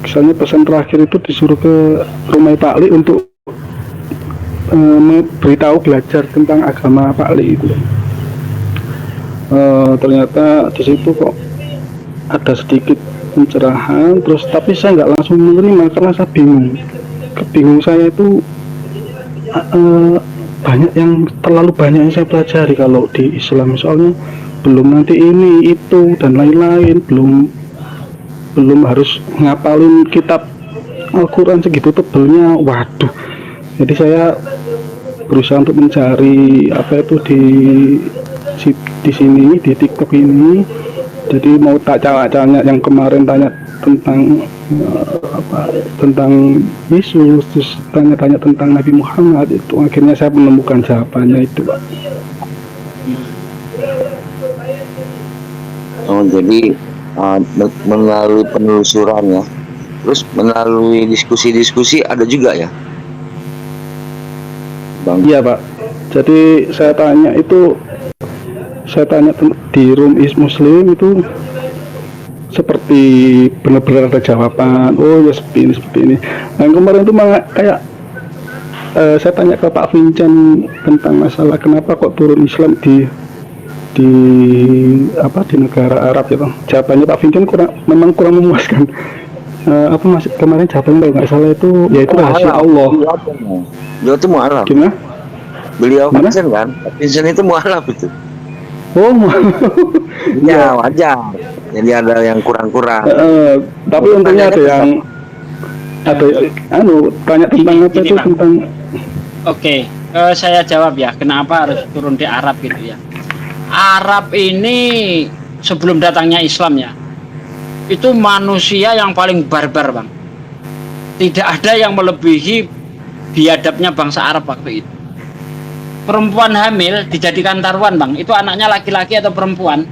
misalnya pesan terakhir itu disuruh ke rumah Pak Li untuk memberitahu belajar tentang agama Pak Li itu. Ternyata di situ kok ada sedikit pencerahan, terus tapi saya nggak langsung menerima karena saya bingung saya itu terlalu banyak yang saya pelajari kalau di Islam, soalnya belum nanti ini itu dan lain-lain, belum harus ngapalin kitab Al-Quran segitu tebelnya. Waduh, jadi saya berusaha untuk mencari apa itu di sini di TikTok ini. Jadi mau tanya yang kemarin tanya tentang Yesus, terus tanya tentang Nabi Muhammad, itu akhirnya saya menemukan jawabannya itu, Pak. Jadi melalui penelusuran ya, terus melalui diskusi ada juga ya, Bang? Iya, Pak. Jadi saya tanya di Room is Muslim itu seperti benar-benar ada jawaban. Oh ya seperti ini. Nah, kemarin itu malah kayak saya tanya ke Pak Vincent tentang masalah kenapa kok turun Islam di negara Arab gitu. Jawabannya Pak Vincent memang kurang memuaskan. Kemarin jawabannya kalau nggak salah itu yaitu rahasia Allah. Beliau itu mu'alaf. Gimana? Beliau Vincent kan? Vincent itu mu'alaf itu. Oh, ya wajar. Jadi ada yang kurang-kurang. Tapi untungnya ada tanya tentang apa itu tentang. Oke, saya jawab ya. Kenapa harus turun di Arab gitu ya? Arab ini sebelum datangnya Islam ya, itu manusia yang paling barbar, Bang. Tidak ada yang melebihi biadabnya bangsa Arab waktu itu. Perempuan hamil dijadikan taruhan, Bang. Itu anaknya laki-laki atau perempuan,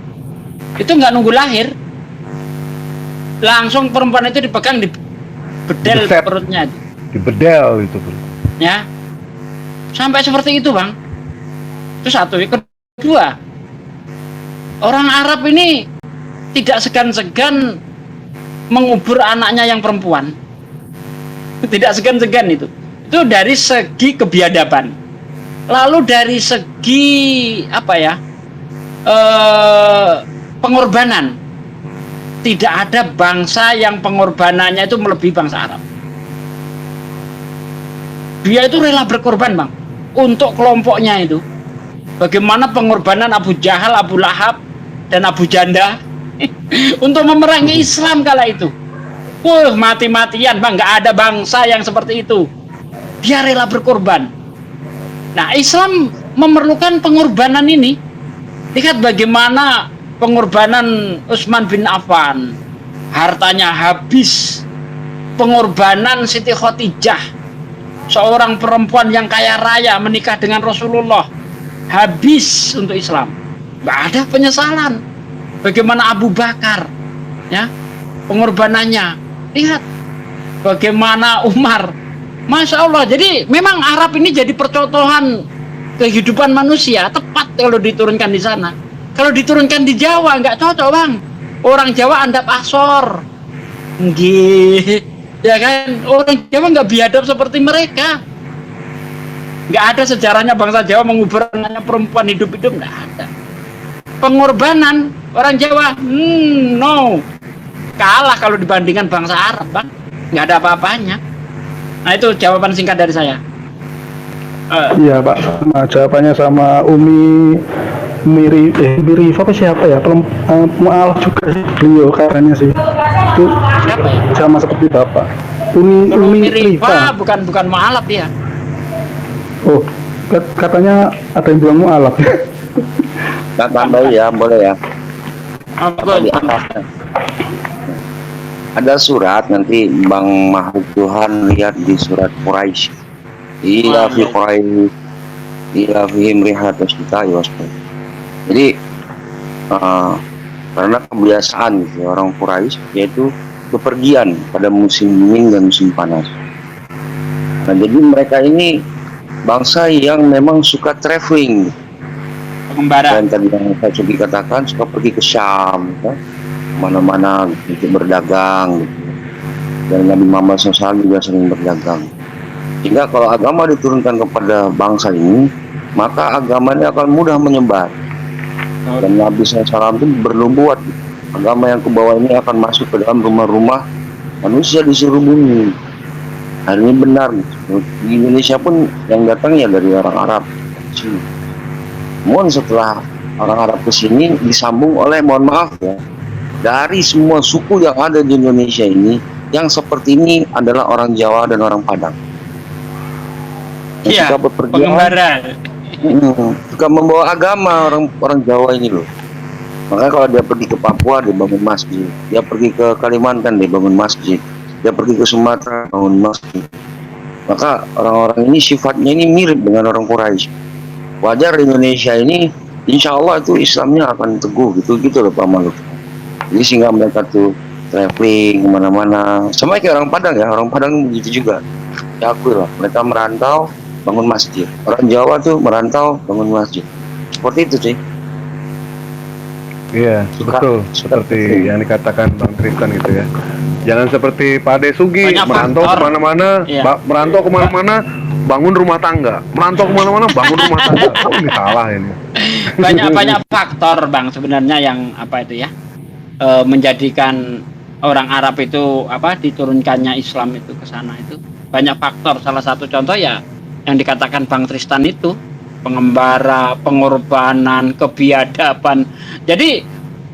itu nggak nunggu lahir, langsung perempuan itu dipegang, dibedel perutnya, dibedel itu, ya, sampai seperti itu, Bang. Itu satu. Kedua, orang Arab ini tidak segan-segan mengubur anaknya yang perempuan, tidak segan-segan itu dari segi kebiadaban. Lalu dari segi pengorbanan, tidak ada bangsa yang pengorbanannya itu melebihi bangsa Arab. Dia itu rela berkorban, Bang, untuk kelompoknya itu. Bagaimana pengorbanan Abu Jahal, Abu Lahab, dan Abu Janda untuk memerangi Islam kala itu. Mati-matian, Bang, nggak ada bangsa yang seperti itu. Dia rela berkorban. Nah, Islam memerlukan pengorbanan ini. Lihat bagaimana pengorbanan Utsman bin Affan, hartanya habis. Pengorbanan Siti Khadijah, seorang perempuan yang kaya raya menikah dengan Rasulullah, habis untuk Islam. Nggak ada penyesalan. Bagaimana Abu Bakar, ya, pengorbanannya. Lihat bagaimana Umar. Masya Allah. Jadi memang Arab ini jadi percontohan kehidupan manusia, tepat kalau diturunkan di sana. Kalau diturunkan di Jawa nggak cocok, Bang. Orang Jawa andap asor, ya kan? Orang Jawa nggak biadab seperti mereka. Nggak ada sejarahnya bangsa Jawa mengubur anaknya perempuan hidup-hidup, nggak ada. Pengorbanan orang Jawa, no, kalah kalau dibandingkan bangsa Arab, Bang. Nggak ada apa-apanya. Nah, itu jawaban singkat dari saya. Iya, Pak. Sama jawabannya sama Umi apa siapa ya? Mu'alaf juga sih beliau katanya sih. Itu Siapa ya? sama seperti Bapak. Umi Rifa. Bukan mu'alaf ya. Oh, katanya ada yang bilang mu'alaf. Tambah ya, boleh ya. Di atasnya ada surat, nanti Bang Mahfud Tuhan lihat di surat Quraisy. Ila fi Quraisy ila fihim rihatus kita yospo. Jadi karena kebiasaan gitu, orang Quraisy yaitu bepergian pada musim dingin dan musim panas. Nah, jadi mereka ini bangsa yang memang suka traveling, Pengembara. dan tadi yang saya coba katakan suka pergi ke Syam, ya, mana-mana gitu, berdagang gitu. dan Nabi Muhammad SAW juga sering berdagang. Sehingga kalau agama diturunkan kepada bangsa ini, maka agama ini akan mudah menyebar. Dan Nabi SAW itu bernubuat, agama yang kebawa ini akan masuk ke dalam rumah-rumah manusia di seluruh bumi. Hari ini benar. Di Indonesia pun yang datangnya dari orang Arab. Namun setelah orang Arab ke sini disambung oleh, mohon maaf ya, dari semua suku yang ada di Indonesia ini, yang seperti ini adalah orang Jawa dan orang Padang. Yang Iya, suka bepergian, pengembara. suka membawa agama orang Jawa ini loh. Makanya kalau dia pergi ke Papua, dia bangun masjid. Dia pergi ke Kalimantan, dia bangun masjid. Dia pergi ke Sumatera, bangun masjid. Maka orang-orang ini sifatnya ini mirip dengan orang Quraisy. Wajar Indonesia ini, insya Allah itu Islamnya akan teguh gitu loh Pak Maluk. Jadi sehingga mereka tuh traveling kemana-mana, sama kayak orang Padang ya, orang Padang begitu juga. Ya akui lah, mereka merantau bangun masjid. Orang Jawa tuh merantau bangun masjid. Seperti itu sih. Iya, betul. Seperti yang dikatakan Bang Tristan gitu ya. Jangan seperti Pak Ade Sugi, Banyak merantau faktor. kemana-mana, Iya. merantau kemana-mana, bangun rumah tangga. Merantau kemana-mana, bangun rumah tangga. Oh, ini salah ini. Banyak faktor Bang sebenarnya yang apa itu ya, menjadikan orang Arab itu diturunkannya Islam itu ke sana itu banyak faktor. Salah satu contoh ya yang dikatakan Bang Tristan itu, pengembara, pengorbanan, kebiadaban. Jadi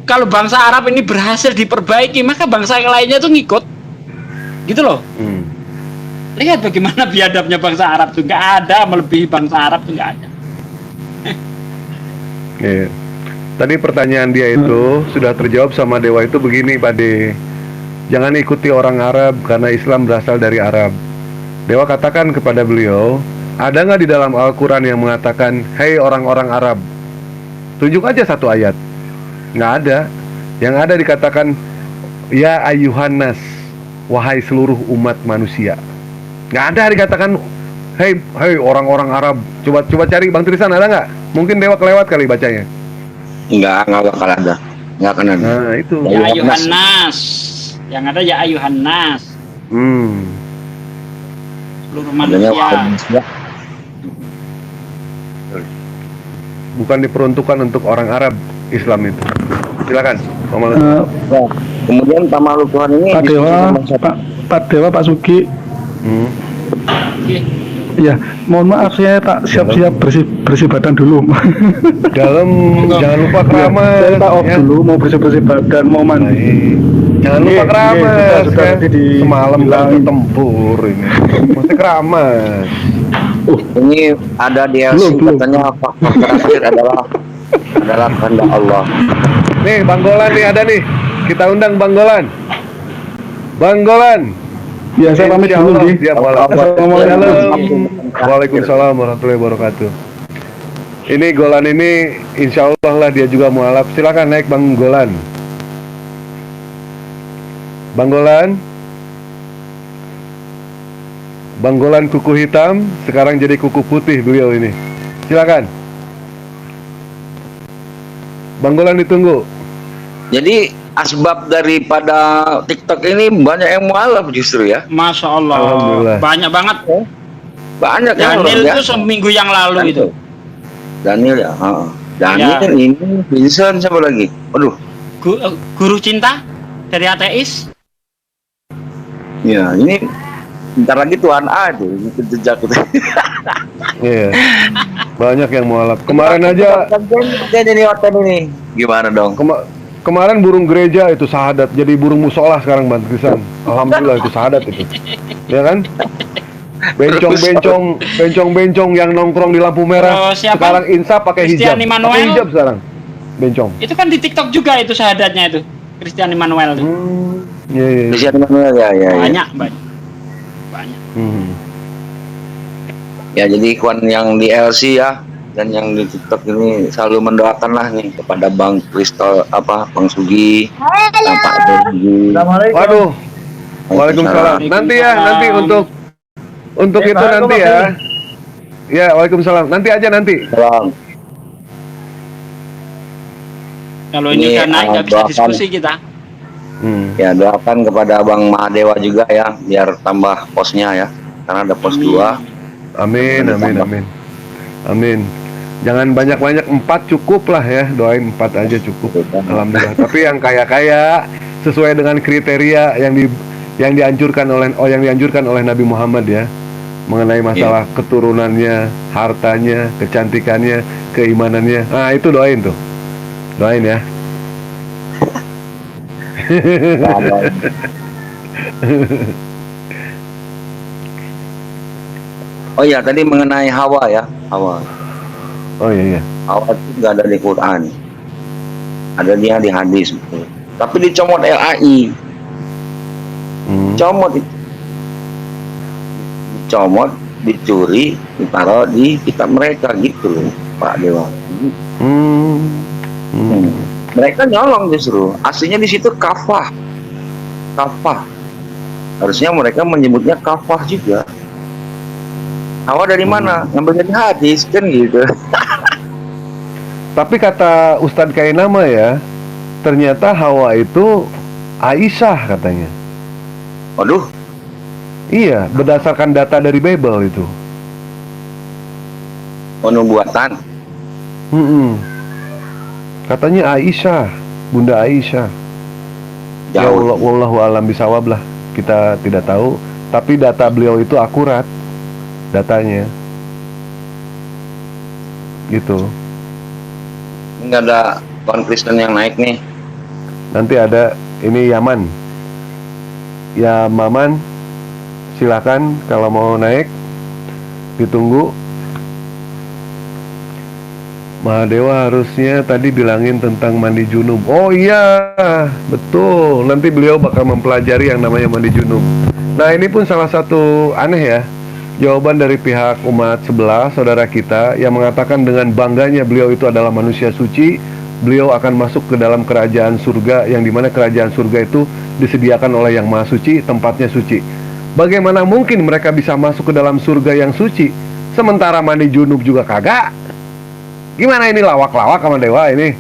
kalau bangsa Arab ini berhasil diperbaiki, maka bangsa yang lainnya tuh ngikut gitu loh. Lihat bagaimana biadabnya bangsa Arab tuh, nggak ada melebihi bangsa Arab tuh, nggak ada. Iya. Tadi pertanyaan dia itu sudah terjawab sama Dewa itu begini, Pak De. Jangan ikuti orang Arab karena Islam berasal dari Arab. Dewa katakan kepada beliau, ada nggak di dalam Al-Quran yang mengatakan, hei orang-orang Arab? Tunjuk aja satu ayat. Nggak ada. Yang ada dikatakan, ya ayuhannas, wahai seluruh umat manusia. Nggak ada dikatakan, hei orang-orang Arab. Coba cari Bang Tristan, ada nggak? Mungkin Dewa kelewat kali bacanya. Nggak bakal ada. Nggak akan ada. Nah itu. Ya ayuhan nas. Yang ada ya ayuhan nas. Seluruh Adanya manusia. Bukan diperuntukkan untuk orang Arab Islam itu. Silakan, Pak Maluk. Nah, kemudian Pak Maluk Tuhan ini Pak Dewa, Pak Dewa, Pak Sugi. Ya, mohon maaf saya tak siap-siap bersih badan dulu. Dalam jangan lupa keramas. Saya tak off ya. dulu, mau bersih badan, mau mandi. Jangan lupa Iya, keramas. sudah Kan? tadi Semalam kan dibilangin. tempur ini. Mesti keramas. ini ada DLC Belum. katanya faktor terakhir adalah kehendak Allah. Nih, Bang Golan nih ada nih. Kita undang Bang Golan. Bang Golan. Ya, saya pamit dulu nih. Siap, Assalamualaikum. Waalaikumsalam warahmatullahi wabarakatuh. Ini Golan ini insya Allah lah dia juga mualaf. Silakan naik Bang Golan. Bang Golan. Bang Golan kuku hitam, sekarang jadi kuku putih beliau ini. Silakan. Bang Golan ditunggu. Jadi asbab daripada TikTok ini banyak yang mualaf justru ya. Masya Allah. Alhamdulillah. Banyak banget. Banyak yang Daniel luar itu biasa. seminggu yang lalu itu. Daniel ya. Daniel Ya. ini Vincent siapa lagi? Aduh. Guru cinta dari ateis. Ya ini bentar lagi Tuan A itu jejak itu. Iya. Banyak yang mualaf. Kemarin aja Dia jadi hotel ini. Gimana dong? kemarin burung gereja itu sahadat, jadi burung musola sekarang Bang Tristan. Alhamdulillah itu sahadat itu. Ya kan? Bencong yang nongkrong di lampu merah. Oh, siapa? Sekarang insaf pakai hijab. Christian Immanuel. Pakai hijab sekarang. Bencong. Itu kan di TikTok juga itu syahadatnya itu. Christian Immanuel itu. Iya, iya. Bisa mana ya. Banyak. Ya jadi ikhwan yang di LC ya dan yang di TikTok ini selalu mendoakan lah nih kepada Bang Bang Sugi, Pak Sugi. Waduh. Waalaikumsalam. Nanti ya, nanti untuk itu nanti ya. Ya, waalaikumsalam. Nanti aja nanti. Salam. Kalau ini Ini, udah naik nggak bisa doakan. diskusi kita. Ya doakan kepada Abang Mahadewa juga ya, biar tambah posnya ya, karena ada pos 2. Amin, amin, amin. Amin. Jangan banyak-banyak, 4 cukup lah ya, doain 4 aja cukup. Alhamdulillah. Tapi yang kaya-kaya sesuai dengan kriteria yang dianjurkan oleh Nabi Muhammad ya, mengenai masalah keturunannya, hartanya, kecantikannya, keimanannya. Nah, itu doain tuh. Doain ya. Oh iya, tadi mengenai Hawa ya, Hawa. Oh iya. Hawa itu nggak ada di Quran, ada dia di hadis. Tapi dicomot LAI, comot itu, dicomot, dicuri, ditaruh di kitab mereka gitu loh, Pak Dewa. Mereka nyolong justru, aslinya di situ kafah. Harusnya mereka menyebutnya kafah juga. Hawa dari mana? Ngambil dari hadis kan gitu. Tapi kata Ustadz Kainama ya, ternyata Hawa itu Aisyah katanya. Waduh, Iya, berdasarkan data dari Bible itu. penubuatan. Katanya Aisyah, Bunda Aisyah. Ya Jauh. wallahu alam bisawab lah, kita tidak tahu. Tapi data beliau itu akurat, datanya. Gitu. Nggak ada kawan Kristen yang naik nih. Nanti ada ini Yaman. Ya Maman, silakan kalau mau naik, ditunggu. Mahadewa harusnya tadi bilangin tentang mandi junub. Oh iya, betul. Nanti beliau bakal mempelajari yang namanya mandi junub. Nah, ini pun salah satu aneh ya, jawaban dari pihak umat sebelah, saudara kita, yang mengatakan dengan bangganya beliau itu adalah manusia suci. Beliau akan masuk ke dalam kerajaan surga, yang dimana kerajaan surga itu disediakan oleh yang maha suci, tempatnya suci. Bagaimana mungkin mereka bisa masuk ke dalam surga yang suci, sementara mandi junub juga kagak? Gimana ini lawak-lawak sama dewa ini?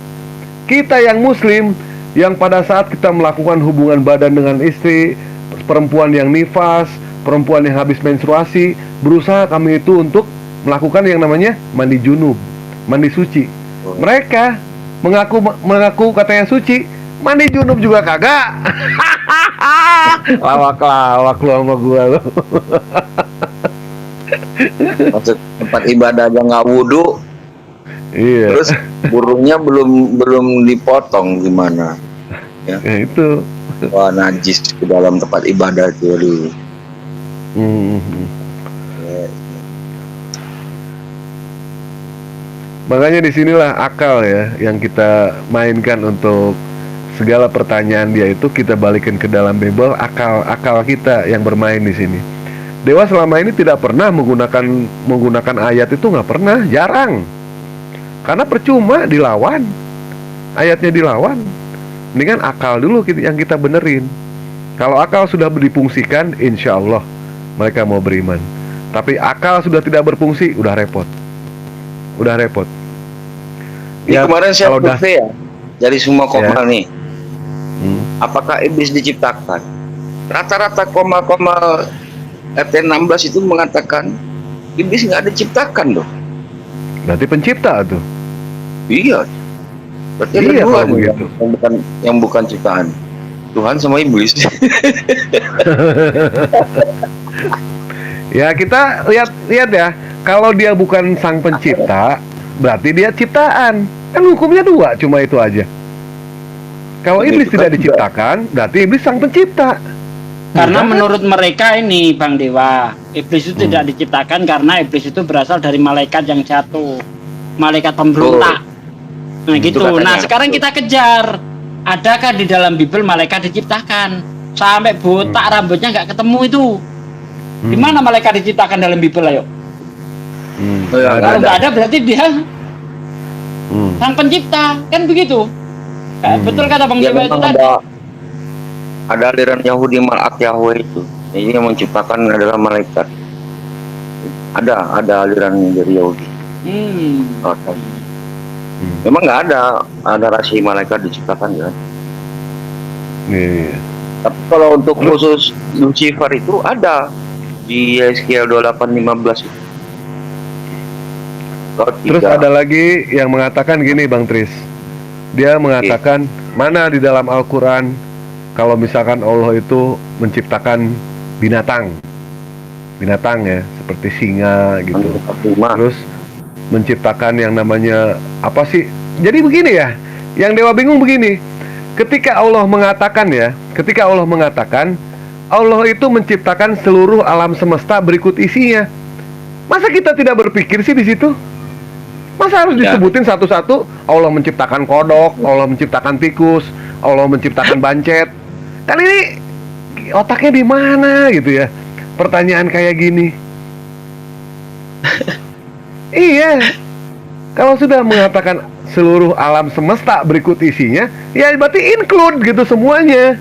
Kita yang muslim, yang pada saat kita melakukan hubungan badan dengan istri, perempuan yang nifas, perempuan yang habis menstruasi, berusaha kami itu untuk melakukan yang namanya mandi junub, mandi suci. Mereka mengaku katanya suci, mandi junub juga kagak. Lawak-lawak lu sama gua lu. Masuk tempat ibadah aja nggak wudhu. Iya. Terus burungnya belum dipotong gimana? Ya itu. Wah, najis ke dalam tempat ibadah itu. Aduh. Makanya disinilah akal ya yang kita mainkan untuk segala pertanyaan dia itu kita balikin ke dalam Bible. Akal kita yang bermain di sini. Dewa selama ini tidak pernah menggunakan ayat itu, nggak pernah, jarang. Karena percuma dilawan, ayatnya dilawan. Mendingan akal dulu yang kita benerin. Kalau akal sudah difungsikan, insya Allah mereka mau beriman. Tapi akal sudah tidak berfungsi, udah repot. Ini kemarin saya survei ya, dari semua koma nih. Apakah iblis diciptakan? Rata-rata koma-koma RT 16 itu mengatakan iblis nggak diciptakan loh. Berarti pencipta tuh. Iya. Berarti iya, ada dua begitu. yang bukan ciptaan. Tuhan sama iblis. Ya kita lihat ya. Kalau dia bukan sang pencipta, berarti dia ciptaan. Kan hukumnya dua, cuma itu aja. Kalau iblis tidak diciptakan, berarti iblis sang pencipta. Karena menurut mereka ini Bang Dewa, iblis itu tidak diciptakan karena iblis itu berasal dari malaikat yang jatuh, malaikat pemberontak. Nah gitu. Nah sekarang kita kejar, adakah di dalam Bible malaikat diciptakan? Sampai botak rambutnya nggak ketemu itu. Di mana malaikat diciptakan dalam Bible, ayo? Kalau nggak ada berarti dia sang pencipta, kan begitu? Betul kata Bang Dewa itu tadi. Ada aliran Yahudi Malak Yahweh itu. Ini yang menciptakan adalah malaikat. Ada aliran dari Yahudi. Memang nggak ada rasi malaikat diciptakan kan? Iya. Tapi kalau untuk khusus Lucifer itu ada di Yeskiel 28:15 itu. Kalau Terus tiga, ada lagi yang mengatakan gini Bang Tris. Dia mengatakan mana di dalam Al-Quran kalau misalkan Allah itu menciptakan binatang ya, seperti singa gitu. Terus menciptakan yang namanya apa sih? Jadi begini ya, yang Dewa bingung begini. Ketika Allah mengatakan Allah itu menciptakan seluruh alam semesta berikut isinya. Masa kita tidak berpikir sih di situ? Masa harus disebutin satu-satu? Allah menciptakan kodok, Allah menciptakan tikus, Allah menciptakan bancet. Kan ini otaknya di mana gitu ya? Pertanyaan kayak gini. Iya. Kalau sudah mengatakan seluruh alam semesta berikut isinya, ya berarti include gitu semuanya.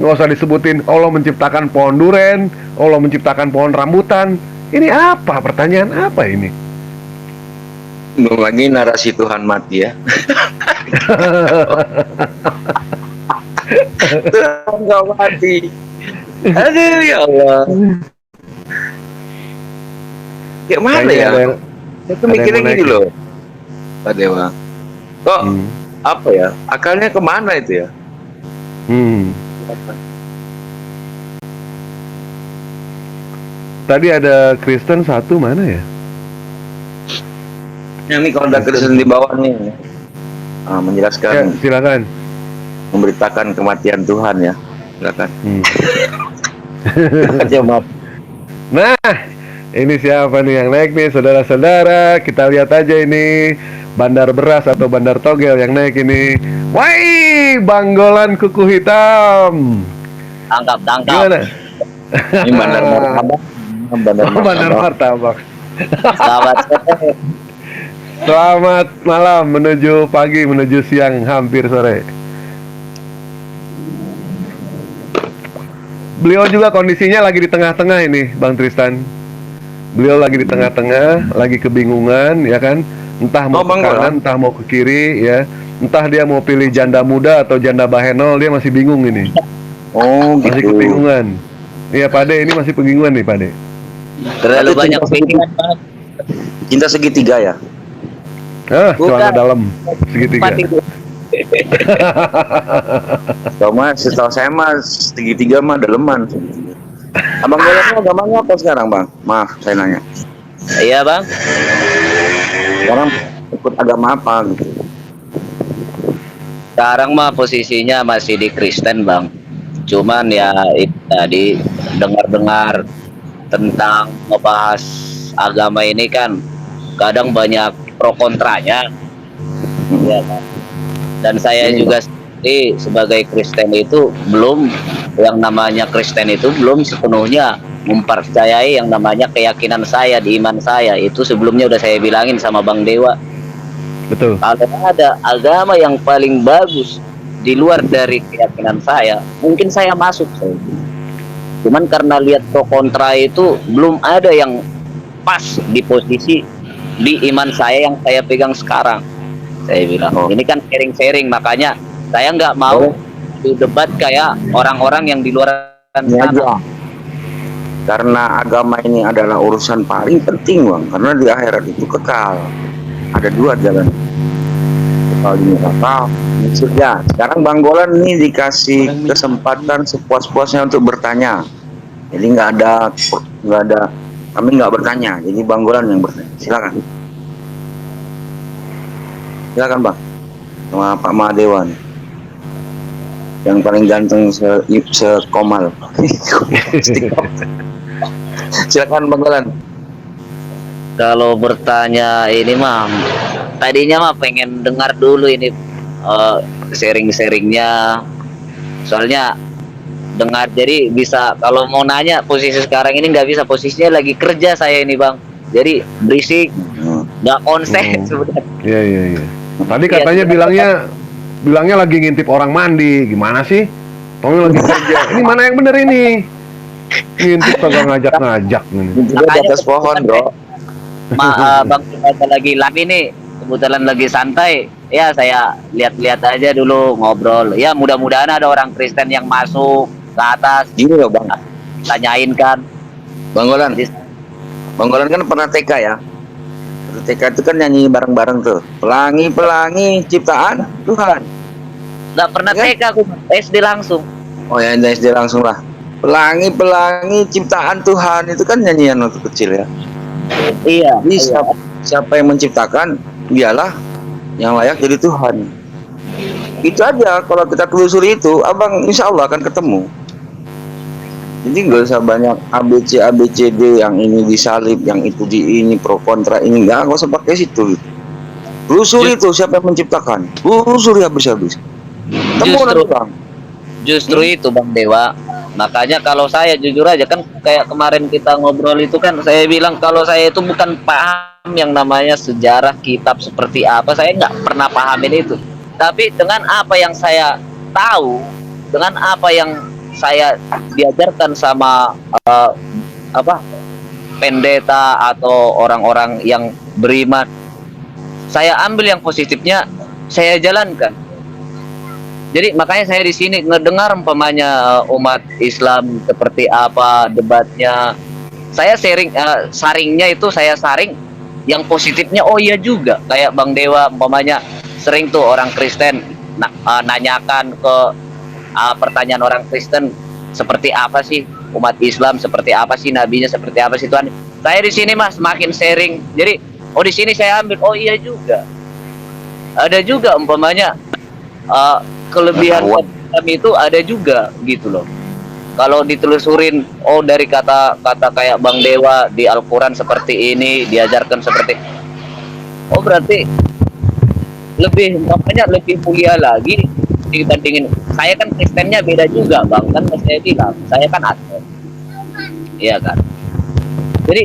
Nggak usah disebutin Allah menciptakan pohon duren, Allah menciptakan pohon rambutan. Ini apa? Pertanyaan apa ini? belum lagi narasi Tuhan mati ya. Tuhan nggak mati. Aduh ya Allah. Kayak mana Kayaknya ya? ada yang- Itu ada mikirnya yang mau gini naik loh, Pak Dewa. Kok Hmm. apa ya? Akalnya kemana itu ya? Tadi ada Kristen satu mana ya? Yang ini kalau ada Kristen di bawah nih, Ya, menjelaskan, silakan. memberitakan kematian Tuhan ya. Silakan. Coba. Nah, ini siapa nih yang naik nih, saudara-saudara? Kita lihat aja ini bandar beras atau bandar togel yang naik ini. Wai, Banggolan kuku hitam. Tangkap. Gimana? Ini bandar martabak. Bandar martabak. Selamat sore. Selamat malam menuju pagi menuju siang hampir sore. Beliau juga kondisinya lagi di tengah-tengah ini, Bang Tristan. Beliau lagi di tengah-tengah, lagi kebingungan, ya kan? Entah mau ke kanan, entah mau ke kiri, ya. Entah dia mau pilih janda muda atau janda bahenol, dia masih bingung ini. Oh, Masih gitu. kebingungan. Iya, Pak De, ini masih kebingungan nih, Pak De. Terlalu Tapi banyak cinta pikiran banget. Cinta segitiga ya. Celana Bukan. dalam segitiga. Mati. Setahu saya mah segitiga mah daleman. Abang Golannya agamanya apa sekarang, Bang? Maaf, saya nanya. Iya bang. Sekarang ikut agama apa gitu? Sekarang mah posisinya masih di Kristen bang. Cuman ya itu tadi dengar-dengar tentang ngebahas agama ini kan kadang banyak pro kontranya. Ya kan. Dan saya juga sendiri sebagai Kristen itu belum, yang namanya Kristen itu belum sepenuhnya mempercayai yang namanya keyakinan saya di iman saya. Itu sebelumnya udah saya bilangin sama Bang Dewa. Betul. Kalau ada agama yang paling bagus di luar dari keyakinan saya, mungkin saya masuk. Cuman karena lihat pro kontra itu belum ada yang pas di posisi di iman saya yang saya pegang sekarang. Saya bilang, ini kan sharing-sharing, makanya saya nggak mau debat kayak orang-orang yang di luar Ini aja. Karena agama ini adalah urusan paling penting, Bang. Karena di akhirat itu kekal. Ada dua jalan. Kekal di neraka, di surga. Sekarang Bang Golan nih dikasih kesempatan sepuas-puasnya untuk bertanya. Jadi nggak ada, kami nggak bertanya. Jadi Bang Golan yang bertanya. Silakan. Silakan Bang. Sama Pak Mahadewan. Yang paling ganteng sekomal. Silakan Bang Golan. kalau bertanya ini mah tadinya mah pengen dengar dulu ini sharing-sharingnya, soalnya dengar jadi bisa kalau mau nanya posisi sekarang ini nggak bisa, posisinya lagi kerja saya ini bang, jadi berisik nggak konsen sebenarnya. Iya. Tadi katanya bilangnya lagi ngintip orang mandi, gimana sih? Tongnya lagi kerja. Ini mana yang bener ini? Ngintip kagak ngajak-ngajak ini. Juga di atas pohon, Bro. Bang kita lagi nih kebetulan lagi santai, ya saya lihat-lihat aja dulu, ngobrol. Ya mudah-mudahan ada orang Kristen yang masuk ke atas, Gini loh Bang, tanyain kan. Bang Golan, Bang Golan kan pernah TK ya. TK itu kan nyanyi bareng-bareng tuh. Pelangi-pelangi ciptaan Tuhan. Nggak pernah Ya. TK, aku SD langsung. Oh ya, SD langsung lah. Pelangi-pelangi ciptaan Tuhan itu kan nyanyian waktu kecil ya. Iya, Jadi siapa yang menciptakan, dialah yang layak jadi Tuhan. Itu aja, kalau kita telusuri itu, abang insya Allah akan ketemu. Jadi nggak usah banyak ABC ABCD, yang ini disalib, yang itu di ini pro kontra ini, nggak usah pakai situ. Telusuri itu siapa yang menciptakan, telusuri habis-habis. Temu nanti bang. Justru itu Bang Dewa. Makanya kalau saya jujur aja kan, kayak kemarin kita ngobrol itu kan, saya bilang kalau saya itu bukan paham yang namanya sejarah kitab seperti apa, saya nggak pernah pahamin itu. Tapi dengan apa yang saya tahu, dengan apa yang saya diajarkan sama pendeta atau orang-orang yang beriman, saya ambil yang positifnya, saya jalankan. Jadi makanya saya di sini ngedengar umpamanya umat Islam seperti apa debatnya. Saya saringnya itu saya saring yang positifnya. Oh iya juga, kayak Bang Dewa umpamanya sering tuh orang Kristen nanyakan ke pertanyaan orang Kristen, seperti apa sih umat Islam, seperti apa sih nabinya, seperti apa sih Tuhan. Saya di sini Mas makin sharing. Jadi di sini saya ambil, oh iya juga. Ada juga umpamanya kelebihan kami itu ada juga gitu loh. Kalau ditelusurin, dari kata-kata kayak Bang Dewa di Al-Quran seperti ini, diajarkan seperti, berarti lebih mulia lagi dibandingin. Saya kan Kristennya beda juga Bang, kan saya bilang saya kan ateis, iya kan. Jadi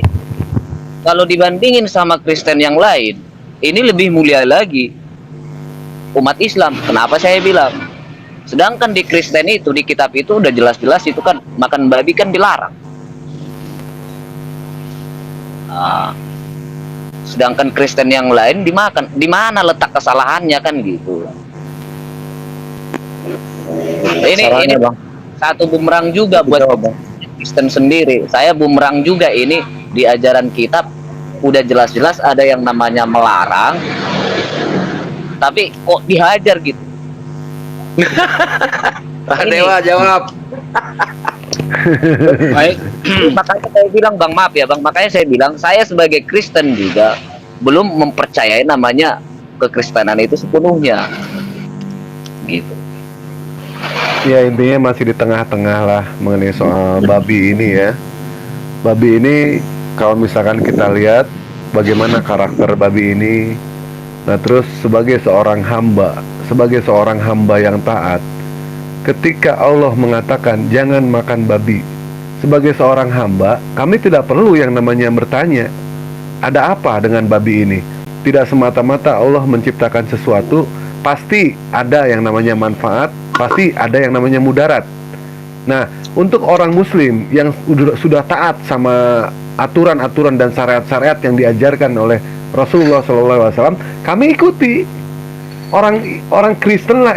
kalau dibandingin sama Kristen yang lain, ini lebih mulia lagi umat Islam. Kenapa saya bilang? Sedangkan di Kristen itu, di kitab itu udah jelas-jelas itu kan makan babi kan dilarang. Sedangkan Kristen yang lain dimakan. Di mana letak kesalahannya kan gitu. Ini Bang. satu bumerang juga buat Kristen sendiri. Saya bumerang juga ini di ajaran kitab udah jelas-jelas ada yang namanya melarang, tapi kok dihajar gitu. Dewa jawab. Baik. Makanya saya bilang Bang, maaf ya Bang, makanya saya bilang saya sebagai Kristen juga belum mempercayai namanya kekristenan itu sepenuhnya gitu. Ya intinya masih di tengah-tengah lah mengenai soal babi ini ya. Babi ini kalau misalkan kita lihat bagaimana karakter babi ini. Nah terus sebagai seorang hamba yang taat, ketika Allah mengatakan jangan makan babi, sebagai seorang hamba kami tidak perlu yang namanya bertanya ada apa dengan babi ini. Tidak semata-mata Allah menciptakan sesuatu pasti ada yang namanya manfaat, pasti ada yang namanya mudarat. Nah untuk orang muslim yang sudah taat sama aturan-aturan dan syariat-syariat yang diajarkan oleh Rasulullah SAW, kami ikuti. Orang Kristen lah,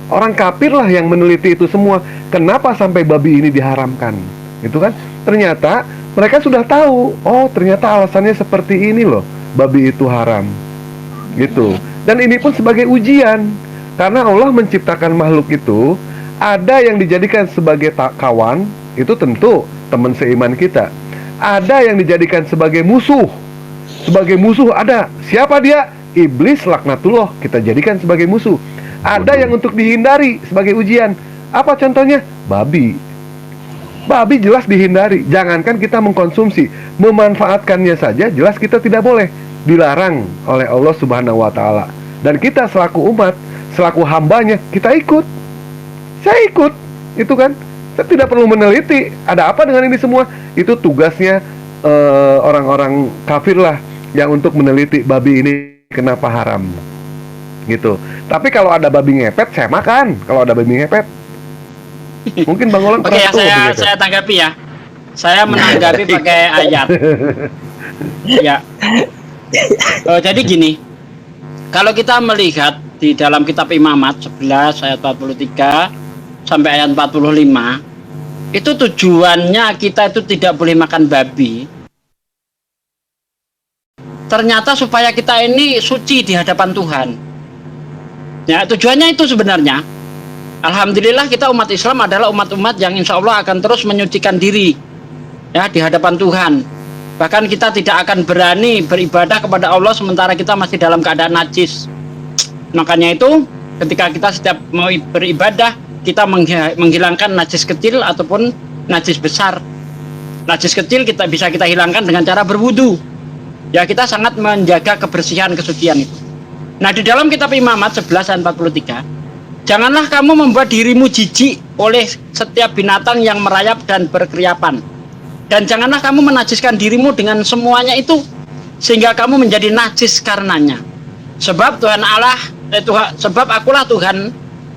orang kafir lah yang meneliti itu semua. Kenapa sampai babi ini diharamkan? Itu kan ternyata mereka sudah tahu. Oh ternyata alasannya seperti ini loh, babi itu haram gitu. Dan ini pun sebagai ujian, karena Allah menciptakan makhluk itu. Ada yang dijadikan sebagai kawan, itu tentu teman seiman kita. Ada yang dijadikan sebagai musuh. Sebagai musuh ada. Siapa dia? Iblis laknatullah, kita jadikan sebagai musuh. Ada yang untuk dihindari sebagai ujian. Apa contohnya? Babi. Babi jelas dihindari. Jangankan kita mengkonsumsi, memanfaatkannya saja jelas kita tidak boleh. Dilarang oleh Allah Subhanahu wa Ta'ala. Dan kita selaku umat, selaku hambanya, kita ikut. Saya ikut, itu kan. Saya tidak perlu meneliti ada apa dengan ini semua. Itu tugasnya orang-orang kafir lah yang untuk meneliti babi ini kenapa haram gitu. Tapi kalau ada babi ngepet saya makan. Kalau ada babi ngepet mungkin Bang Olan Oke ya, saya tanggapi ya. Saya menanggapi pakai ayat. Ya. Jadi gini, kalau kita melihat di dalam kitab Imamat 11 ayat 43 sampai ayat 45, itu tujuannya kita itu tidak boleh makan babi. Ternyata supaya kita ini suci di hadapan Tuhan. Ya, tujuannya itu sebenarnya. Alhamdulillah kita umat Islam adalah umat-umat yang insya Allah akan terus menyucikan diri ya di hadapan Tuhan. Bahkan kita tidak akan berani beribadah kepada Allah sementara kita masih dalam keadaan najis. Makanya itu ketika kita setiap mau beribadah, kita menghilangkan najis kecil ataupun najis besar. Najis kecil kita bisa kita hilangkan dengan cara berwudu. Ya, kita sangat menjaga kebersihan kesucian itu. Nah, di dalam kitab Imamat 11 ayat 43, janganlah kamu membuat dirimu jijik oleh setiap binatang yang merayap dan berkeriapan. Dan janganlah kamu menajiskan dirimu dengan semuanya itu sehingga kamu menjadi najis karenanya. Sebab sebab akulah Tuhan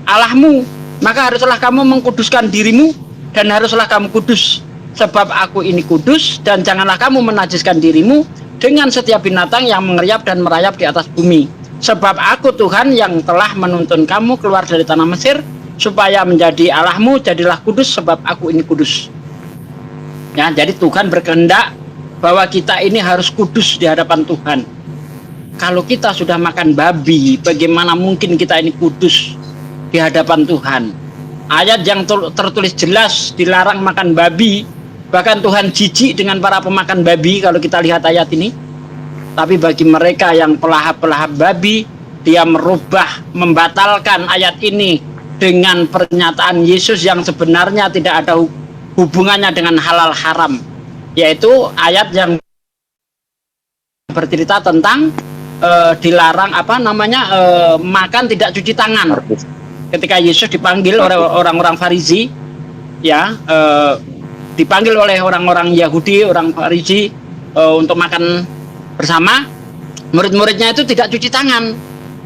Allahmu, maka haruslah kamu mengkuduskan dirimu dan haruslah kamu kudus. Sebab aku ini kudus, dan janganlah kamu menajiskan dirimu dengan setiap binatang yang mengerayap dan merayap di atas bumi. Sebab aku Tuhan yang telah menuntun kamu keluar dari tanah Mesir, supaya menjadi Allahmu, jadilah kudus sebab aku ini kudus. Ya, jadi Tuhan berkehendak bahwa kita ini harus kudus di hadapan Tuhan. Kalau kita sudah makan babi, bagaimana mungkin kita ini kudus di hadapan Tuhan? Ayat yang tertulis jelas dilarang makan babi. Bahkan Tuhan jijik dengan para pemakan babi kalau kita lihat ayat ini. Tapi bagi mereka yang pelahap-pelahap babi, dia membatalkan ayat ini dengan pernyataan Yesus yang sebenarnya tidak ada hubungannya dengan halal haram. Yaitu ayat yang bercerita tentang dilarang makan tidak cuci tangan. Ketika Yesus dipanggil oleh orang-orang Farisi, ya, dipanggil oleh orang-orang Yahudi, orang Farisi untuk makan bersama, murid-muridnya itu tidak cuci tangan.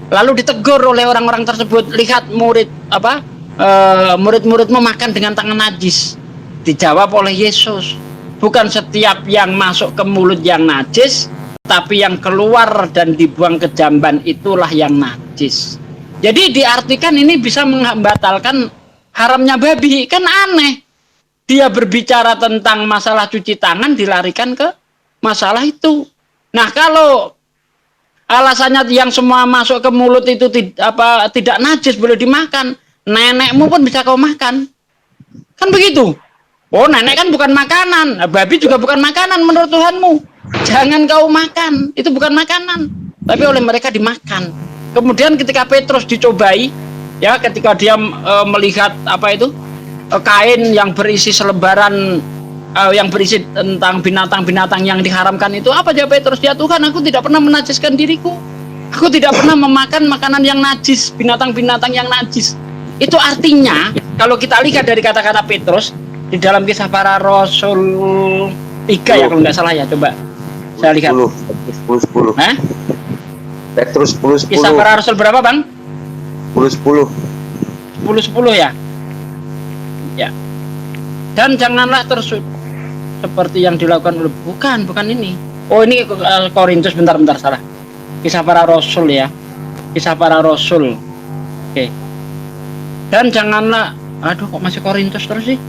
Lalu ditegur oleh orang-orang tersebut, lihat murid-muridmu makan dengan tangan najis. Dijawab oleh Yesus, bukan setiap yang masuk ke mulut yang najis, tapi yang keluar dan dibuang ke jamban itulah yang najis. Jadi diartikan ini bisa membatalkan haramnya babi. Kan aneh. Dia berbicara tentang masalah cuci tangan, dilarikan ke masalah itu. Nah, kalau alasannya yang semua masuk ke mulut itu tidak najis, boleh dimakan, nenekmu pun bisa kau makan. Kan begitu. Oh, nenek kan bukan makanan, babi juga bukan makanan menurut Tuhanmu. Jangan kau makan, itu bukan makanan. Tapi oleh mereka dimakan. Kemudian ketika Petrus dicobai, ya, ketika dia melihat kain yang berisi selebaran, yang berisi tentang binatang-binatang yang diharamkan itu, apa jawab Petrus? Ya Tuhan, aku tidak pernah menajiskan diriku. Aku tidak pernah memakan makanan yang najis, binatang-binatang yang najis. Itu artinya, kalau kita lihat dari kata-kata Petrus di dalam Kisah Para Rasul 3 ya kalau nggak salah ya, coba saya lihat. 10. Hah? Petrus 10. Kisah Para Rasul berapa, Bang? 10. 10 ya. Ya. Dan janganlah seperti yang dilakukan oleh bukan ini. Oh, ini Korintus, bentar salah. Kisah Para Rasul ya. Kisah Para Rasul. Oke. Dan janganlah, aduh kok masih Korintus terus sih?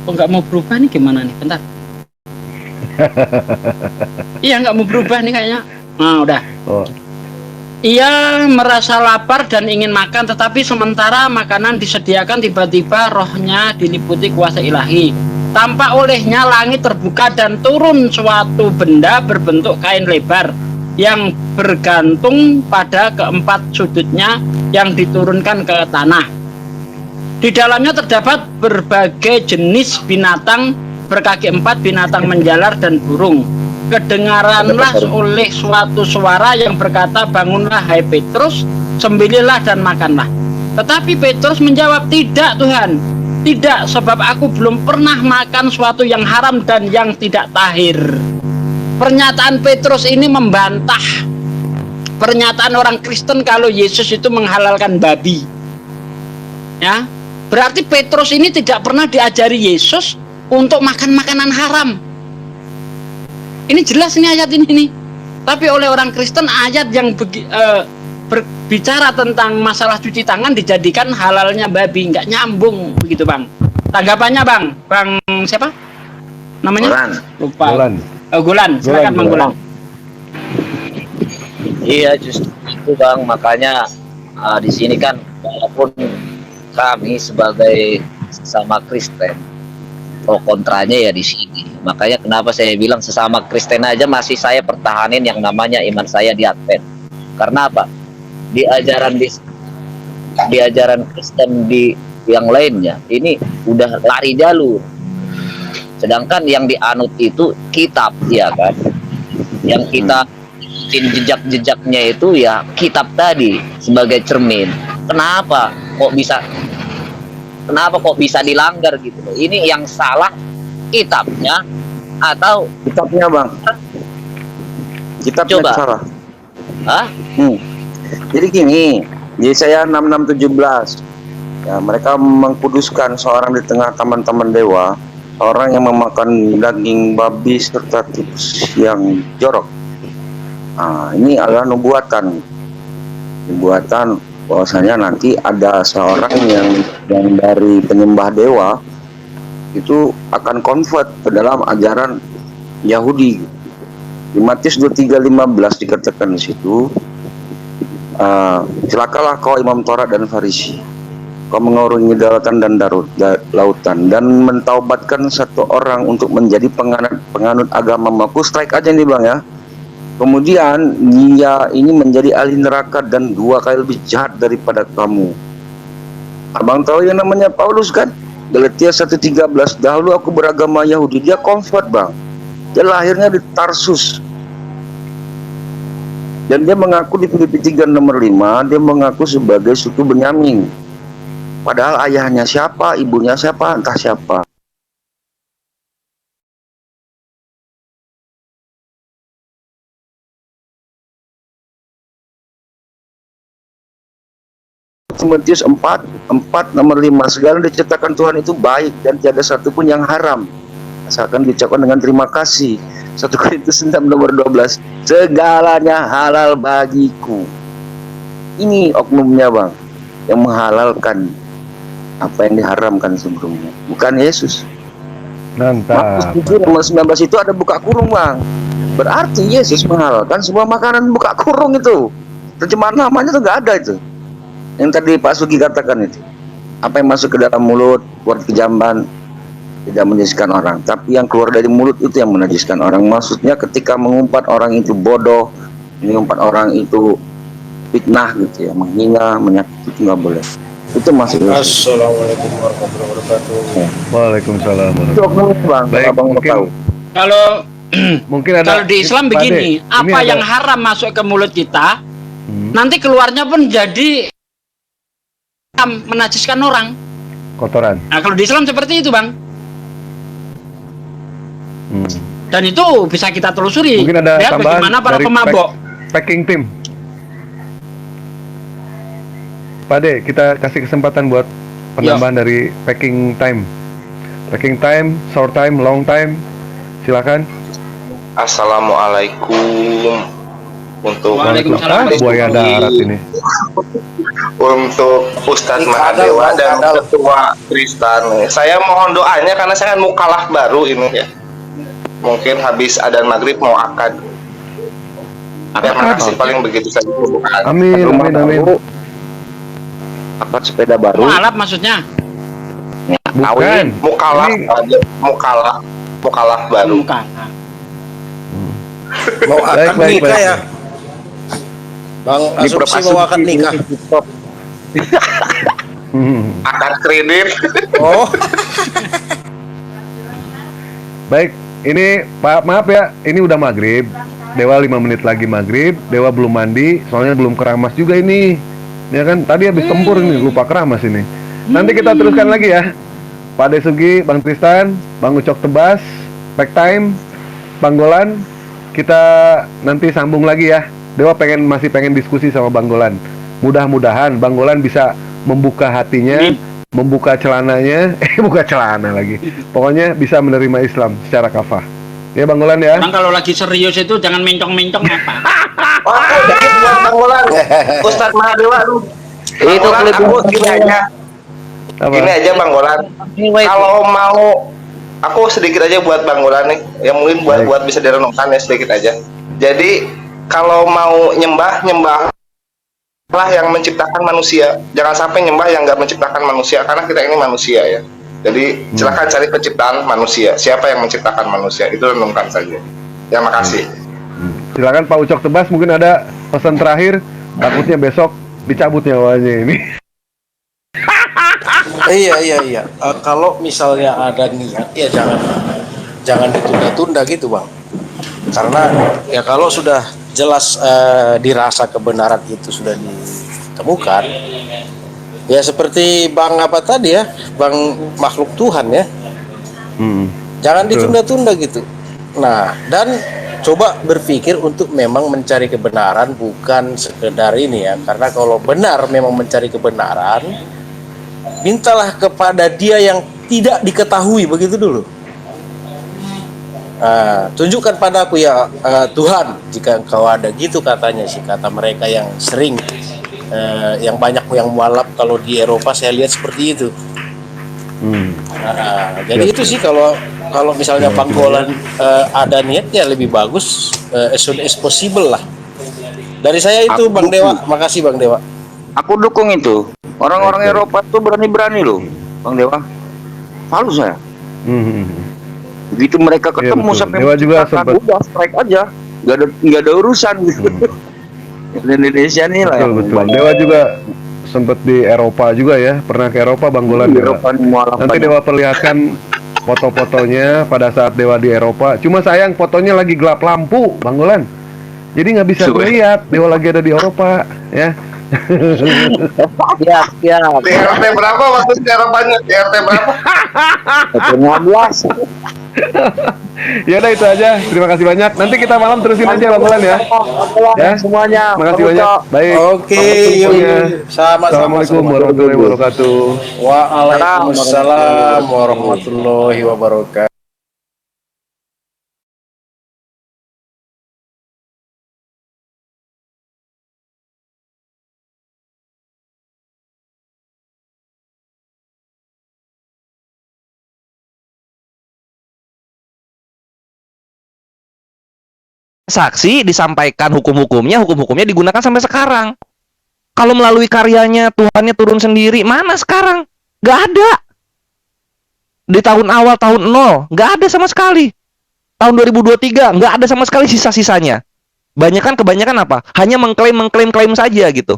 Kok nggak mau berubah nih, gimana nih? Bentar. Iya, nggak mau berubah nih kayaknya. Nah, udah. Oh. Ia merasa lapar dan ingin makan, tetapi sementara makanan disediakan, tiba-tiba rohnya diliputi kuasa ilahi. Tampak olehnya langit terbuka dan turun suatu benda berbentuk kain lebar yang bergantung pada keempat sudutnya yang diturunkan ke tanah. Di dalamnya terdapat berbagai jenis binatang berkaki 4, binatang menjalar dan burung. Kedengaranlah oleh suatu suara yang berkata, bangunlah hai Petrus, sembelihlah dan makanlah. Tetapi Petrus menjawab, tidak Tuhan, tidak, sebab aku belum pernah makan suatu yang haram dan yang tidak tahir. Pernyataan Petrus ini membantah pernyataan orang Kristen kalau Yesus itu menghalalkan babi. Ya, berarti Petrus ini tidak pernah diajari Yesus untuk makan makanan haram. Ini jelas ini ayat ini nih. Tapi oleh orang Kristen ayat yang berbicara tentang masalah cuci tangan dijadikan halalnya babi, nggak nyambung begitu bang. Tanggapannya bang siapa namanya? Golan. Lupa. Golan. Golan, silakan bang Golan. Iya justru itu bang, makanya di sini kan walaupun kami sebagai sesama Kristen pro kontranya ya di sini. Makanya kenapa saya bilang sesama Kristen aja masih saya pertahanin yang namanya iman saya di Advent. Karena apa? Di ajaran Kristen di yang lainnya ini udah lari jalur. Sedangkan yang dianut itu kitab ya kan. Yang kita jejak-jejaknya itu ya kitab tadi sebagai cermin. Kenapa kok bisa dilanggar gitu loh? Ini yang salah kitabnya atau Kitabnya bang. Kitabnya Coba. salah. hah? Jadi gini, Yesaya 66:17. Ya, mereka mengkuduskan seorang di tengah teman-teman dewa, orang yang memakan daging babi serta tikus yang jorok. Nah, ini adalah nubuatan bahwasanya nanti ada seorang yang dari penyembah dewa itu akan convert ke dalam ajaran Yahudi. Di Matius 23:15 dikatakan di situ, celakalah kau imam Taurat dan Farisi, kau mengurungi daratan dan lautan dan mentaubatkan satu orang untuk menjadi penganut agama maku. Strike aja nih bang ya. Kemudian dia ini menjadi ahli neraka dan 2 kali lebih jahat daripada kamu. Abang tahu yang namanya Paulus kan? Galatia 1:13. Dahulu aku beragama Yahudi, dia convert bang. Dia lahirnya di Tarsus. Dan dia mengaku di Filipi 3:5, dia mengaku sebagai suku Benyamin. Padahal ayahnya siapa, ibunya siapa, entah siapa. Matius 4:5, segala diciptakan Tuhan itu baik dan tiada satu pun yang haram, asalkan diucapkan dengan terima kasih. 1 Korintus 6:12, segalanya halal bagiku. Ini oknumnya bang, yang menghalalkan apa yang diharamkan sebelumnya, bukan Yesus. Mantap. Markus 7:19 itu ada buka kurung bang, berarti Yesus menghalalkan semua makanan buka kurung itu. Terjemahan namanya tuh nggak ada itu. Yang tadi Pak Sugi katakan itu, apa yang masuk ke dalam mulut buat kejamban tidak menajiskan orang, tapi yang keluar dari mulut itu yang menajiskan orang. Maksudnya ketika mengumpat orang itu bodoh, mengumpat orang itu fitnah gitu ya, menghina, menyakiti, itu nggak boleh. Itu masuk. Assalamualaikum warahmatullahi wabarakatuh. Waalaikumsalam. Itu oknum bang, Baik, abang mau mungkin tahu. Kalau mungkin ada kalau di Islam Pak begini, Ade, ini apa ada- yang haram masuk ke mulut kita, nanti keluarnya pun jadi menajiskan orang. kotoran. Nah, kalau di Islam seperti itu, Bang. Dan itu bisa kita telusuri. Mungkin ada Lihat tambahan bagaimana para dari pemabok. packing team. Pak Ade, kita kasih kesempatan buat penambahan dari packing time. Packing time, short time, long time. Silakan. Assalamualaikum untuk Waalaikumsalam. Buaya darat ini. untuk Ustadz Mahadewa dan Ketua Kristen. Saya mohon doanya karena saya kan mukalah baru ini ya. Mungkin habis adzan maghrib mau akad. Terima kasih, paling begitu saja pembukaan. Amin, amin, amin. Akad sepeda baru. Mualaf maksudnya. Bukan. Mukalah, Ini- mukalah baru. Bukan. Mau akad Baik, nikah baik. ya? Bang Asumsi mau akad nikah. Akad kredit. Oh, Baik, ini Pak, maaf ya, ini udah maghrib. Dewa 5 menit lagi maghrib. Dewa belum mandi, soalnya belum keramas juga ini. Ya kan, tadi habis tempur ini, lupa keramas ini. Nanti kita teruskan lagi ya. Pak Ade Sugi, Bang Tristan, Bang Ucok Tebas, Pack Time, Bang Golan. Kita nanti sambung lagi ya. Dewa masih pengen diskusi sama Bang Golan. Mudah-mudahan Bang Golan bisa membuka hatinya, membuka celananya, buka celana lagi. Pokoknya bisa menerima Islam secara kafah. Ya Bang Golan ya. Orang kalau lagi serius itu jangan mencong-mencong apa. Wah, aku dikit buat Bang Golan. Ustadz Mahadewa tuh. Bang Itu Golan, klip aku gini aja. Apa? Gini aja Bang Golan. Kalau mau aku sedikit aja buat Bang Golan nih. Ya mungkin buat bisa direnungkan ya sedikit aja. Jadi kalau mau nyembah lah yang menciptakan manusia. Jangan sampai nyembah yang nggak menciptakan manusia, karena kita ini manusia ya. Jadi silakan cari penciptaan manusia. Siapa yang menciptakan manusia? Itu renungkan saja. Ya, makasih. Silakan Pak Ucok Tebas, mungkin ada pesan terakhir. Takutnya besok dicabut nyawanya ini. Iya. Kalau misalnya ada niat ya jangan ditunda-tunda gitu Bang. Karena ya kalau sudah jelas dirasa kebenaran itu sudah ditemukan, ya seperti Bang apa tadi ya, Bang makhluk Tuhan ya. Jangan ditunda-tunda gitu. Nah, dan coba berpikir untuk memang mencari kebenaran, bukan sekedar ini ya. Karena kalau benar memang mencari kebenaran, mintalah kepada Dia yang tidak diketahui, begitu dulu. Tunjukkan padaku ya Tuhan, jika engkau ada, gitu katanya sih, kata mereka yang sering yang banyak yang mualaf kalau di Eropa saya lihat seperti itu. Jadi itu sih kalau misalnya Bang Golan ada niat ya lebih bagus as soon as possible lah. Dari saya itu Aku Bang dukung. Dewa, makasih Bang Dewa. Aku dukung itu. Orang-orang Eropa tuh berani-berani loh, Bang Dewa. Salut saya. Begitu mereka ketemu betul. sampai Dewa juga menciptakan, sempat- udah strike aja, nggak ada urusan gitu. Indonesia nih lah yang Betul. banyak. Dewa juga sempat di Eropa juga ya. Pernah ke Eropa Bang Golan Di Dewa. Eropa nih mualaf Nanti banyak. Dewa perlihatkan foto-fotonya pada saat Dewa di Eropa. Cuma sayang fotonya lagi gelap lampu, Bang Golan. Jadi nggak bisa Coba. melihat Dewa lagi ada di Eropa, ya. Siap. Di RT berapa waktu di Eropanya? Di RT berapa? 15. Ya udah itu aja. Terima kasih banyak. Nanti kita malam terusin aja Bang Golan ya. Ya. Semuanya. Makasih banyak. Baik. Oke, Semuanya. sama-sama. Assalamualaikum warahmatullahi wabarakatuh. Waalaikumsalam warahmatullahi wabarakatuh. Saksi disampaikan hukum-hukumnya digunakan sampai sekarang. Kalau melalui karyanya Tuhannya turun sendiri, mana sekarang? Gak ada. Di tahun awal, tahun 0, gak ada sama sekali. Tahun 2023, gak ada sama sekali sisa-sisanya. Kebanyakan apa? Hanya mengklaim saja gitu.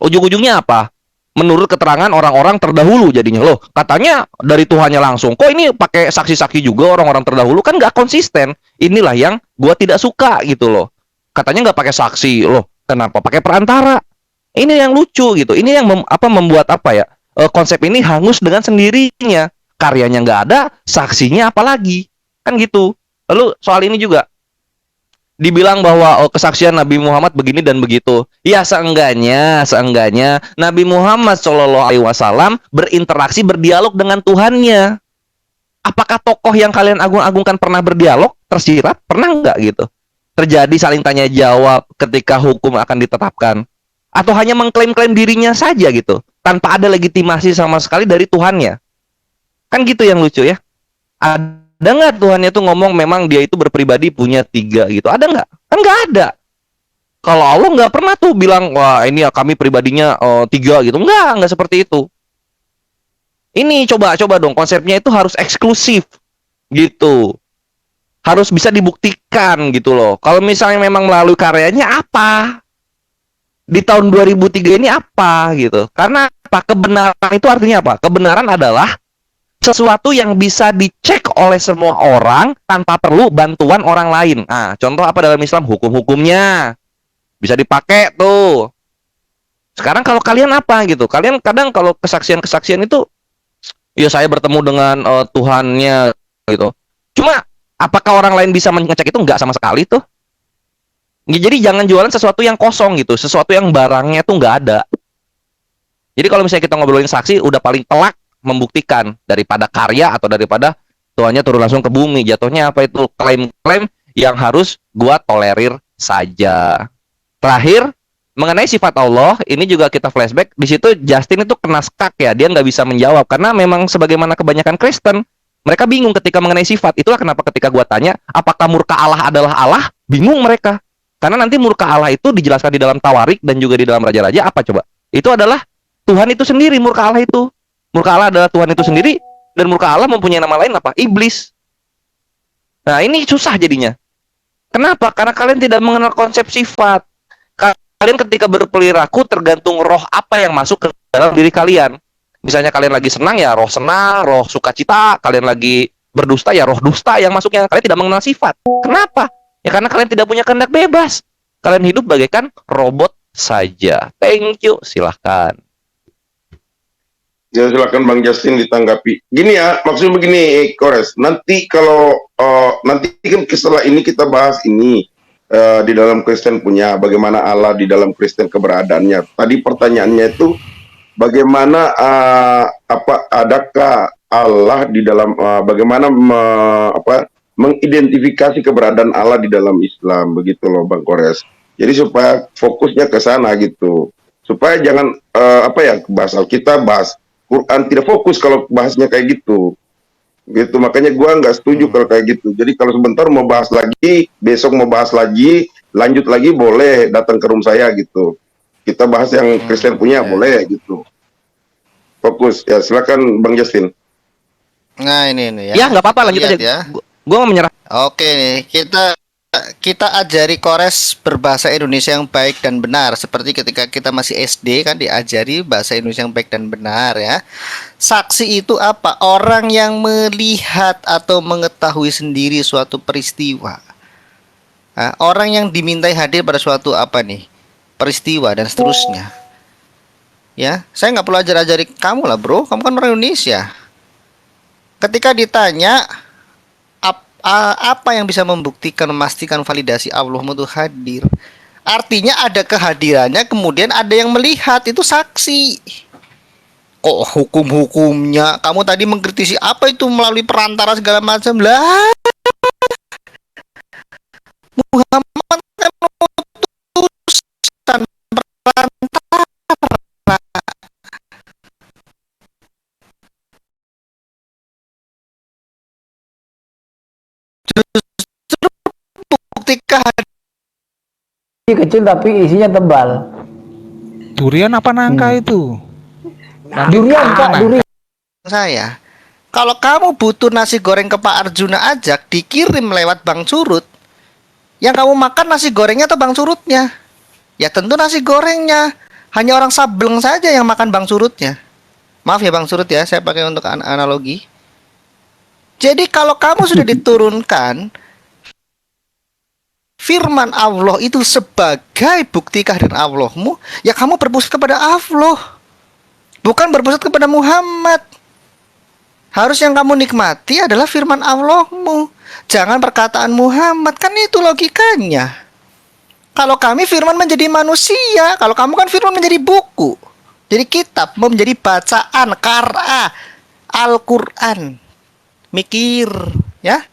Ujung-ujungnya apa? Menurut keterangan orang-orang terdahulu jadinya. Loh, katanya dari Tuhannya langsung. Kok ini pakai saksi-saksi juga orang-orang terdahulu? Kan nggak konsisten. Inilah yang gua tidak suka gitu loh. Katanya nggak pakai saksi. Loh, kenapa pakai perantara? Ini yang lucu gitu. Ini yang membuat apa ya? Konsep ini hangus dengan sendirinya. Karyanya nggak ada, saksinya apalagi. Kan gitu. Lalu soal ini juga dibilang bahwa kesaksian Nabi Muhammad begini dan begitu. Ya seenggaknya Nabi Muhammad SAW berinteraksi, berdialog dengan Tuhannya. Apakah tokoh yang kalian agung-agungkan pernah berdialog, tersirat? Pernah nggak gitu? Terjadi saling tanya jawab ketika hukum akan ditetapkan? Atau hanya mengklaim-klaim dirinya saja gitu, tanpa ada legitimasi sama sekali dari Tuhannya? Kan gitu yang lucu ya. Ada nggak Tuhannya tuh ngomong memang dia itu berpribadi punya 3 gitu? Ada nggak? Kan nggak ada. Kalau Allah nggak pernah tuh bilang, wah ini ya kami pribadinya 3 gitu. Nggak seperti itu. Ini coba dong, konsepnya itu harus eksklusif gitu. Harus bisa dibuktikan gitu loh. Kalau misalnya memang melalui karyanya apa? Di tahun 2003 ini apa gitu. Karena apa? Kebenaran itu artinya apa? Kebenaran adalah sesuatu yang bisa dicek oleh semua orang tanpa perlu bantuan orang lain. Nah, contoh apa dalam Islam? Hukum-hukumnya bisa dipakai tuh. Sekarang kalau kalian apa gitu? Kalian kadang kalau kesaksian-kesaksian itu, ya saya bertemu dengan Tuhannya gitu. Cuma apakah orang lain bisa mengecek itu? Nggak sama sekali tuh. Jadi jangan jualan sesuatu yang kosong gitu, sesuatu yang barangnya tuh nggak ada. Jadi kalau misalnya kita ngobrolin saksi, udah paling telak membuktikan daripada karya atau daripada Tuhannya turun langsung ke bumi. Jatuhnya apa itu? Klaim-klaim yang harus gua tolerir saja. Terakhir, mengenai sifat Allah, ini juga kita flashback. Di situ Justin itu kena skak ya, dia nggak bisa menjawab karena memang sebagaimana kebanyakan Kristen, mereka bingung ketika mengenai sifat. Itulah kenapa ketika gua tanya, apakah murka Allah adalah Allah? Bingung mereka. Karena nanti murka Allah itu dijelaskan di dalam Tawarik dan juga di dalam Raja-Raja apa coba? Itu adalah Tuhan itu sendiri, murka Allah itu. Murka Allah adalah Tuhan itu sendiri, dan murka Allah mempunyai nama lain apa? Iblis. Nah, ini susah jadinya. Kenapa? Karena kalian tidak mengenal konsep sifat. Kalian ketika berperilaku tergantung roh apa yang masuk ke dalam diri kalian. Misalnya kalian lagi senang ya roh senang, roh sukacita. Kalian lagi berdusta ya roh dusta yang masuknya. Kalian tidak mengenal sifat. Kenapa? Ya karena kalian tidak punya kehendak bebas. Kalian hidup bagaikan robot saja. Thank you. Silahkan. Ya silakan Bang Justin ditanggapi. Gini ya, maksudnya begini, Kores. Nanti kalau nanti kan setelah ini kita bahas ini di dalam Kristen punya bagaimana Allah di dalam Kristen keberadaannya. Tadi pertanyaannya itu bagaimana adakah Allah di dalam bagaimana mengidentifikasi keberadaan Allah di dalam Islam, begitu loh Bang Kores. Jadi supaya fokusnya ke sana gitu. Supaya jangan bahas Alkitab, bahas Quran, tidak fokus kalau bahasnya kayak gitu. Gitu, makanya gua nggak setuju kalau kayak gitu. Jadi kalau sebentar mau bahas lagi, besok mau bahas lagi, lanjut lagi boleh datang ke room saya gitu. Kita bahas yang Kristen punya boleh gitu. Fokus ya, silakan Bang Justin. Nah ini Ya nggak apa-apa, lanjut Lihat aja. ya. Gua nggak menyerah. Oke nih, kita ajari Kores berbahasa Indonesia yang baik dan benar. Seperti ketika kita masih SD kan diajari bahasa Indonesia yang baik dan benar ya. Saksi itu apa? Orang yang melihat atau mengetahui sendiri suatu peristiwa. Nah, orang yang dimintai hadir pada suatu peristiwa dan seterusnya. Ya, saya nggak perlu ajari kamu lah bro. Kamu kan orang Indonesia. Ketika ditanya apa yang bisa membuktikan, memastikan validasi Allah itu hadir? Artinya ada kehadirannya, kemudian ada yang melihat, itu saksi. Kok hukum-hukumnya kamu tadi mengkritisi apa itu melalui perantara segala macam lah? Muhammad kan utusan perantara. Justru bukti kehadiran kecil tapi isinya tebal. Durian apa nangka itu? Durian Kak, durian. saya. Kalau kamu butuh nasi goreng ke Pak Arjuna Ajak dikirim lewat Bang Surut, yang kamu makan nasi gorengnya atau Bang Surutnya? Ya tentu nasi gorengnya. Hanya orang Sableng saja yang makan Bang Surutnya. Maaf ya Bang Surut ya, saya pakai untuk analogi. Jadi kalau kamu sudah diturunkan firman Allah itu sebagai bukti kehadiran Allahmu, ya kamu berpusat kepada Allah, bukan berpusat kepada Muhammad. Harus yang kamu nikmati adalah firman Allahmu, jangan perkataan Muhammad. Kan itu logikanya. Kalau kami firman menjadi manusia, kalau kamu kan firman menjadi buku, jadi kitab, menjadi bacaan, qara, Al-Quran. Mikir, ya.